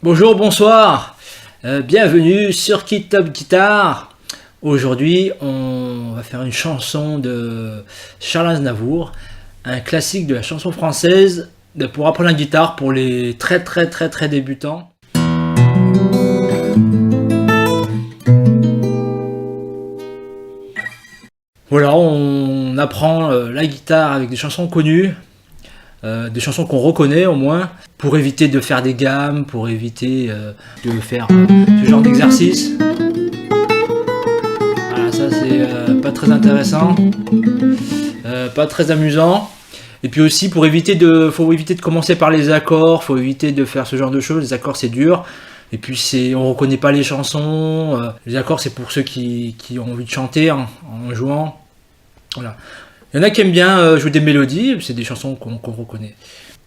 Bonjour, bonsoir, bienvenue sur Kid Top Guitar. Aujourd'hui, on va faire une chanson de Charles Aznavour, un classique de la chanson française pour apprendre la guitare pour les très débutants. Voilà, on apprend la guitare avec des chansons connues. Des chansons qu'on reconnaît au moins, pour éviter de faire des gammes, pour éviter de faire ce genre d'exercice. Voilà, ça c'est pas très intéressant, pas très amusant. Et puis aussi faut éviter de commencer par les accords, faut éviter de faire ce genre de choses. Les accords c'est dur, et puis on reconnaît pas les chansons. Les accords c'est pour ceux qui ont envie de chanter en jouant. Voilà. Il y en a qui aiment bien jouer des mélodies, c'est des chansons qu'on reconnaît.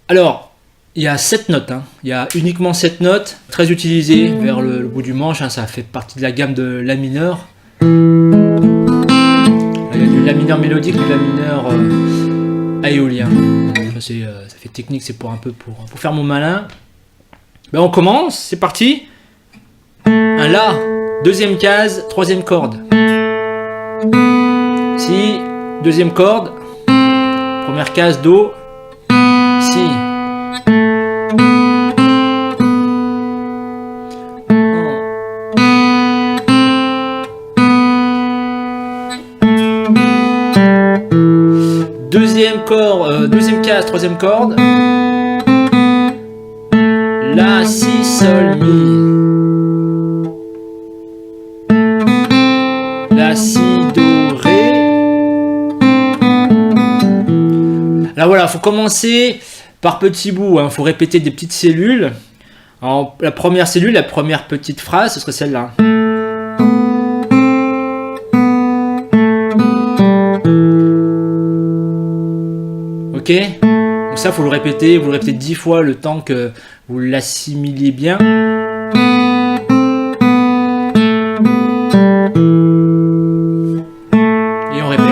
Alors, il y a 7 notes, hein. Il y a uniquement 7 notes, très utilisées vers le bout du manche, hein. Ça fait partie de la gamme de La mineur. Là, il y a du La mineur mélodique, du La mineur aéolien. Ça fait technique, c'est pour faire mon malin. Ben, on commence, c'est parti. Un La, deuxième case, troisième corde. Si. Deuxième corde, première case Do, Si. Deuxième case, troisième corde, La, Si, Sol, Mi. La, Si, Do, Ré. Alors voilà, il faut commencer par petits bouts, il faut répéter des petites cellules. Alors, la première cellule, la première petite phrase, ce serait celle-là. Ok? Donc ça, il faut le répéter, vous le répétez 10 fois le temps que vous l'assimiliez bien. Et on répète.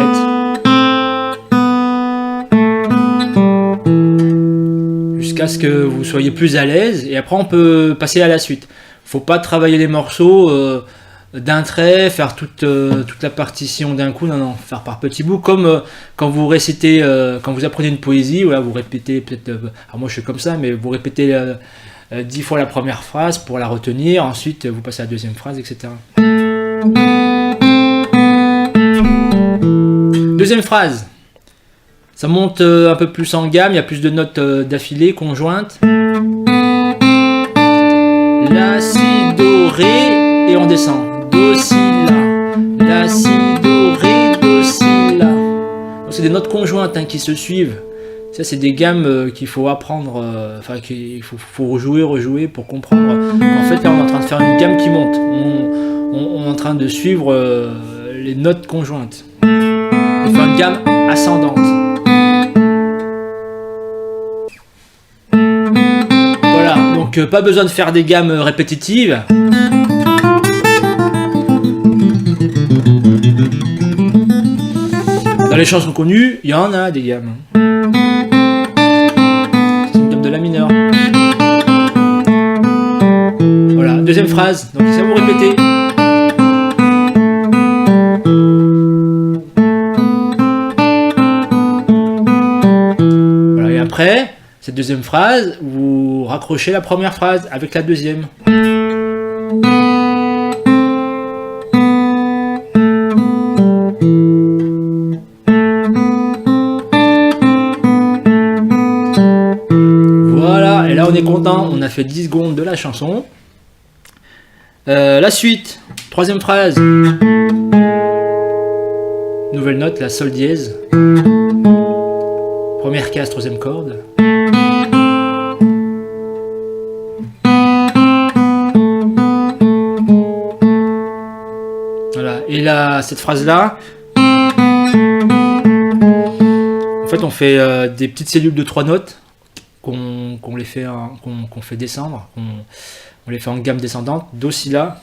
Jusqu'à ce que vous soyez plus à l'aise, et après on peut passer à la suite. Faut pas travailler les morceaux d'un trait, faire toute la partition d'un coup, non, faire par petits bouts, comme quand vous récitez, quand vous apprenez une poésie, voilà, vous répétez peut-être, alors moi je suis comme ça, mais vous répétez 10 fois la première phrase pour la retenir, ensuite vous passez à la deuxième phrase, etc. Deuxième phrase. Ça monte un peu plus en gamme, il y a plus de notes d'affilée, conjointes. La, Si, Do, Ré, et on descend. Do, Si, La. La, Si, Do, Ré, Do, Si, La. C'est des notes conjointes qui se suivent. Ça, c'est des gammes qu'il faut apprendre, qu'il faut rejouer pour comprendre. En fait, là, on est en train de faire une gamme qui monte. On est en train de suivre les notes conjointes. On fait une gamme ascendante. Donc pas besoin de faire des gammes répétitives. Dans les chansons connues, il y en a des gammes. C'est une gamme de La mineur. Voilà, deuxième phrase. Donc ça vous répétez. Voilà, et après cette deuxième phrase, vous raccrochez la première phrase avec la deuxième. Voilà, et là on est content, on a fait 10 secondes de la chanson. La suite, troisième phrase. Nouvelle note, la Sol dièse. Première case, troisième corde. Voilà, et là, cette phrase-là, en fait, on fait des petites cellules de 3 notes qu'on fait descendre, on les fait en gamme descendante, Do, Si, La.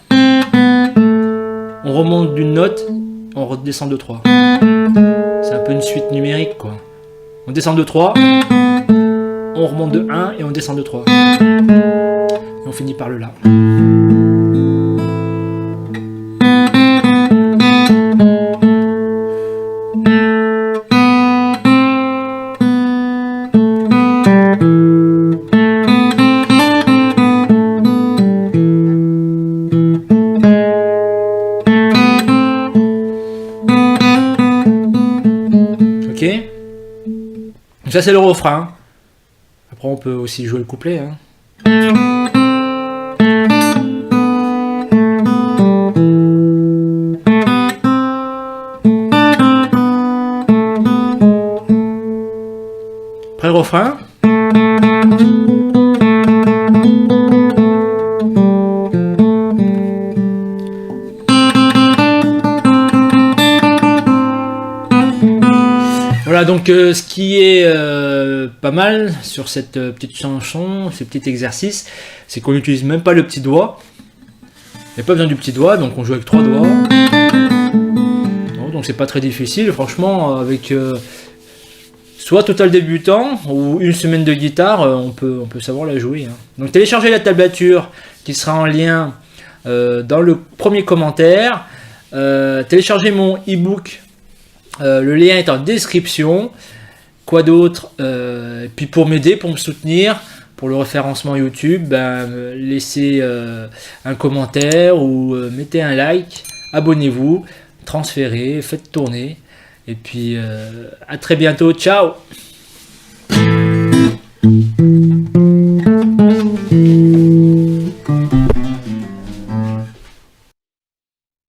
On remonte d'une note, on redescend de 3. C'est un peu une suite numérique, quoi. On descend de 3, on remonte de 1 et on descend de 3. on finit par le La. Ok. Donc ça c'est le refrain. Après on peut aussi jouer le couplet. Hein. Après le refrain. Voilà donc ce qui est pas mal sur cette petite chanson, ce petit exercice, c'est qu'on n'utilise même pas le petit doigt. Il n'y a pas besoin du petit doigt, donc on joue avec 3 doigts. Donc c'est pas très difficile, franchement, avec soit total débutant ou une semaine de guitare, on peut savoir la jouer. Hein. Donc téléchargez la tablature qui sera en lien dans le premier commentaire. Téléchargez mon e-book. Le lien est en description. Quoi d'autre? Puis pour m'aider, pour me soutenir, pour le référencement YouTube, ben, laissez un commentaire ou mettez un like, abonnez-vous, transférez, faites tourner. Et puis à très bientôt, ciao!